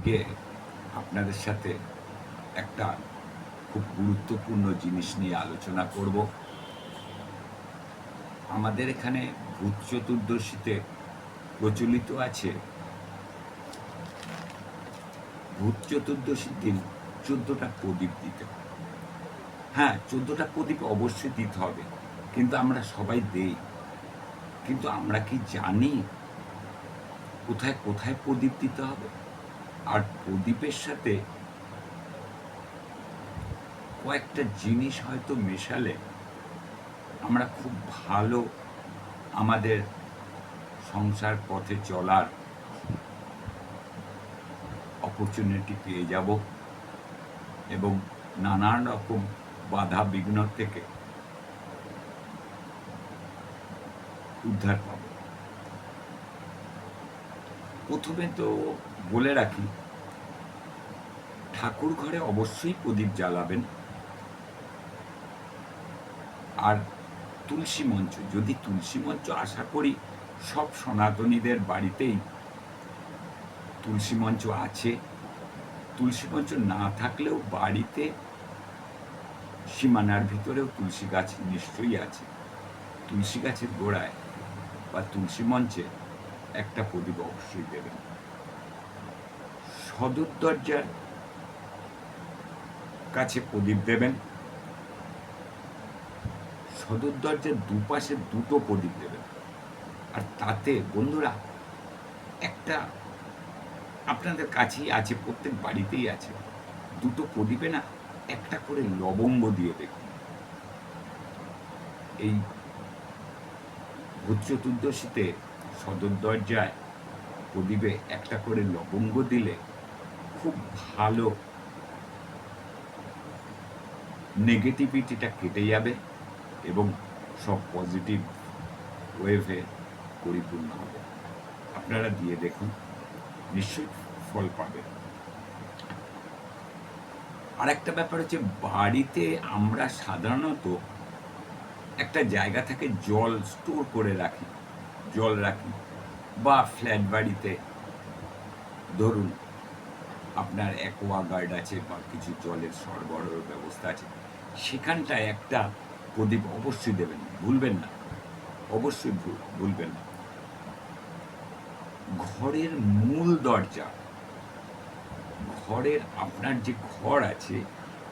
আজকে আপনাদের সাথে একটা খুব গুরুত্বপূর্ণ জিনিস নিয়ে আলোচনা করব। আমাদের এখানে ভূত চতুর্দশীতে প্রচলিত আছে ভূত চতুর্দশীর দিন 14টা প্রদীপ দিতে হবে। হ্যাঁ, 14টা প্রদীপ অবশ্যই দিতে হবে, কিন্তু আমরা সবাই দেই। কিন্তু আমরা কি জানি কোথায় কোথায় প্রদীপ দিতে হবে? আর প্রদীপের সাথে কয়েকটা জিনিস হয়তো মেশালে আমরা খুব ভালো আমাদের সংসার পথে চলার অপরচুনিটি পেয়ে যাব এবং নানান রকম বাধা বিঘ্ন থেকে উদ্ধার পাব। প্রথমে তো বলে রাখি, ঠাকুর ঘরে অবশ্যই প্রদীপ জ্বালাবেন। আর তুলসী মঞ্চ, যদি তুলসী মঞ্চ, আশা করি সব সনাতনীদের বাড়িতেই তুলসী মঞ্চ আছে। তুলসী মঞ্চ না থাকলেও বাড়িতে সীমানার ভিতরেও তুলসী গাছ নিশ্চয়ই আছে। তুলসী গাছের গোড়ায় বা তুলসী মঞ্চে একটা প্রদীপ অবশ্যই দেবেন। সদর দরজার কাছে প্রদীপ দেবেন। সদর দরজার দুপাশে দুটো প্রদীপ দেবেন। আর তাতে বন্ধুরা, একটা আপনাদের কাছেই আছে, প্রত্যেক বাড়িতেই আছে, দুটো প্রদীপে না একটা করে লবঙ্গ দিয়ে দেখুন। এই ভূত চতুর্দশীতে সদর দরজায় প্রদীপে একটা করে লবঙ্গ দিলে খুব ভালো নেগেটিভিটিটা কেটে যাবে এবং সব পজিটিভ ওয়েভে পরিপূর্ণ হবে। আপনারা দিয়ে দেখুন, নিশ্চয়ই ফল পাবেন। আর একটা ব্যাপার হচ্ছে, বাড়িতে আমরা সাধারণত একটা জায়গা থেকে জল স্টোর করে রাখি, জল রাখি, বা ফ্ল্যাট বাড়িতে ধরুন আপনার অ্যাকোয়াগার্ড আছে বা কিছু জলের সরবরাহের ব্যবস্থা আছে, সেখানটায় একটা প্রদীপ অবশ্যই দেবেন, ভুলবেন না, অবশ্যই ভুলবেন না। ঘরের মূল দরজা, ঘরের আপনার যে ঘর আছে,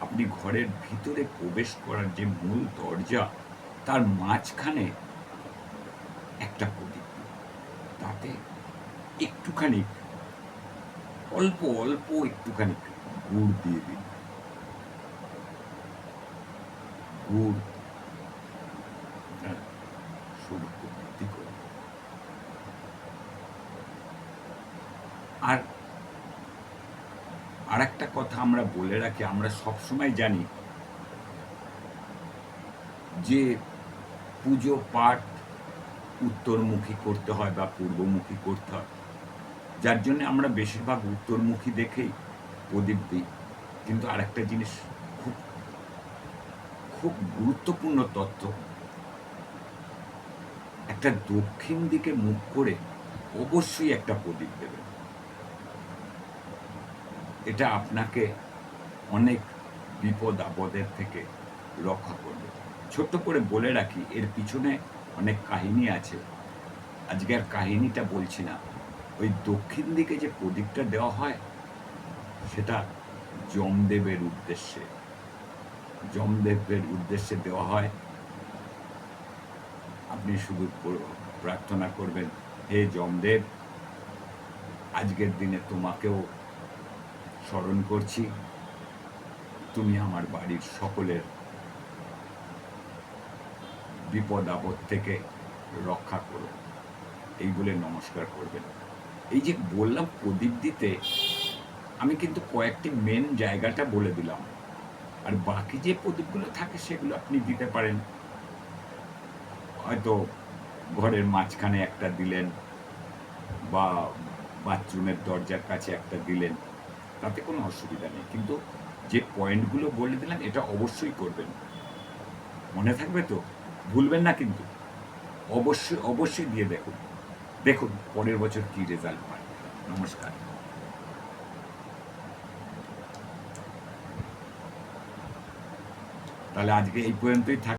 আপনি ঘরের ভিতরে প্রবেশ করার যে মূল দরজা, তার মাঝখানে একটা প্রদীপ, তাতে একটুখানি অল্প অল্প একটুখানি গুড় দিয়ে দিন। গুড় শরীরকে বৃদ্ধি করে। আর একটা কথা আমরা বলে রাখি, আমরা সবসময় জানি যে পুজো পাঠ উত্তরমুখী করতে হয় বা পূর্বমুখী করতে হয়, যার জন্য আমরা বেশিরভাগ উত্তরমুখী দেখেই প্রদীপ দিই। কিন্তু আরেকটা জিনিস, খুব খুব গুরুত্বপূর্ণ তথ্য, একটা দক্ষিণ দিকে মুখ করে অবশ্যই একটা প্রদীপ দেবেন। এটা আপনাকে অনেক বিপদ আপদের থেকে রক্ষা করবে। ছোট্ট করে বলে রাখি, এর পিছনে অনেক কাহিনী আছে, আজকে আর কাহিনীটা বলছি না। ওই দক্ষিণ দিকে যে প্রদীপটা দেওয়া হয়, সেটা যমদেবের উদ্দেশ্যে, যমদেবের উদ্দেশ্যে দেওয়া হয়। আপনি শুধু প্রার্থনা করবেন, হে যমদেব, আজকের দিনে তোমাকেও স্মরণ করছি, তুমি আমার বাড়ির সকলের বিপদ আপদ থেকে রক্ষা করো, এই বলে নমস্কার করবেন। এই যে বললাম প্রদীপ দিতে, আমি কিন্তু কয়েকটি মেন জায়গাটা বলে দিলাম। আর বাকি যে প্রদীপগুলো থাকে সেগুলো আপনি দিতে পারেন, হয়তো ঘরের মাঝখানে একটা দিলেন বা বাথরুমের দরজার কাছে একটা দিলেন, তাতে কোনো অসুবিধা নেই। কিন্তু যে পয়েন্টগুলো বলে দিলাম, এটা অবশ্যই করবেন। মনে থাকবে তো? ভুলবেন না কিন্তু। অবশ্যই অবশ্যই দিয়ে দেখুন, দেখুন পরের বছর কি রেজাল্ট পায়। নমস্কার। তাহলে আজকে এই পর্যন্তই থাক।